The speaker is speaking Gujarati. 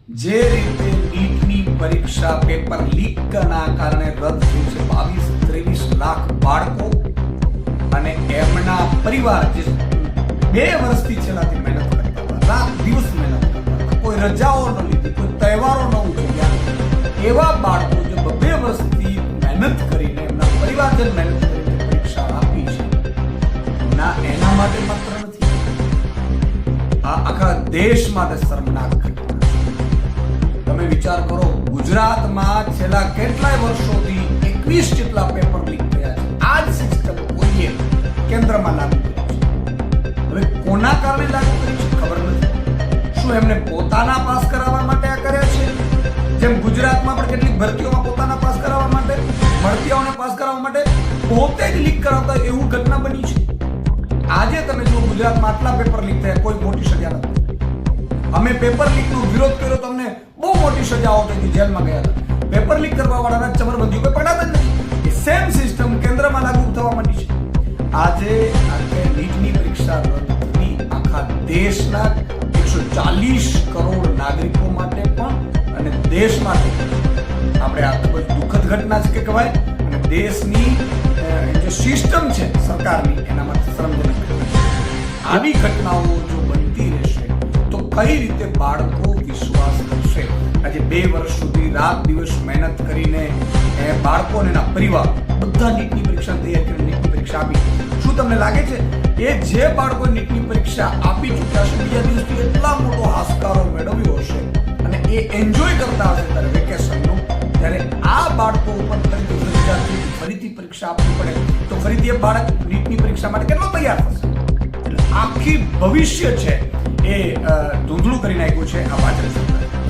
જે રીતે નીટની પરીક્ષા પેપર લીકના કારણે રદ થઈ છે 22-23 લાખ બાળકો અને એમના પરિવાર જે 2 વર્ષથી છેલ્લાથી મહેનત કરતા હતા, રાત દિવસ મહેનત કરતા હતા, કોઈ રજાઓ ન લીધી, કોઈ તહેવારો ન ઉજવ્યા, એવા બાળકો જે 2 વર્ષથી મહેનત કરીને એમના પરિવારજન મહેનત કરીને પરીક્ષા આપી છે ના, એના માટે માત્ર નથી, આ આખા દેશ માટે શર્મનાક ઘટના. તમે વિચાર કરો, ગુજરાતમાં છેલ્લા કેટલાય વર્ષોથી 21 જેટલા પેપર લીક થયા છે. આ જ સિસ્ટમ કોઈએ કેન્દ્રમાં લાગુ કરી છે. હવે કોના કારણે લાગુ કરી છે ખબર નથી. શું એમને પોતાના પાસ કરાવવા માટે આ કર્યા છે? જેમ ગુજરાતમાં પણ કેટલીક ભરતીઓમાં પોતાના પાસ કરાવવા માટે, ભરતીઓને પાસ કરાવવા માટે પોતે જ લીક કરાવતા એવું ઘટના બની છે. આજે તમે જો ગુજરાતમાં આટલા પેપર લીક થયા, કોઈ મોટી સજા નથી. અમે પેપર લીકનો વિરોધ કર્યો તો અમને બહુ મોટી સજાઓ થઈ, જેલમાં ગયા હતા. પેપર લીક કરવા વાળાના ચમરબંધીઓ કોઈ પકડાતા જ નથી. એ સેમ સિસ્ટમ કેન્દ્રમાં લાગુ થવા માંડી છે. આજે નીટની પરીક્ષા રદ થઈ આખા દેશના 140 કરોડ નાગરિકો માટે પણ અને દેશ માટે આપણે આ ખૂબ જ દુઃખદ ઘટના છે કે કહેવાય, અને દેશની જે સિસ્ટમ છે સરકારની એના માટે શરમજનક ઘટના છે. આવી ઘટનાઓ જો બનતી રહેશે તો કઈ રીતે બાળકો વિશ્વાસ કરશે? આજે 2 વર્ષ સુધી રાત દિવસ મહેનત કરીને બાળકો અને એના પરિવાર બધા નીટની પરીક્ષા તૈયાર કરીને નીટની પરીક્ષા આપી. શું તમને લાગે છે એ જે બાળકો નીટની પરીક્ષા આપી ચૂક્યા છે બીજા દિવસથી એટલા મોટો હાશકારો મેળવ્યો હશે અને એ એન્જોય કરતા હશે ત્યારે વેકેશનનું, ત્યારે આ બાળકો ઉપર ફરીથી પરીક્ષા આપવી પડે તો ફરીથી એ બાળક નીટની પરીક્ષા માટે કેટલો તૈયાર થશે? એટલે આખી ભવિષ્ય છે એ ધૂંધળું કરી નાખ્યું છે આ ભાજપ સરકાર.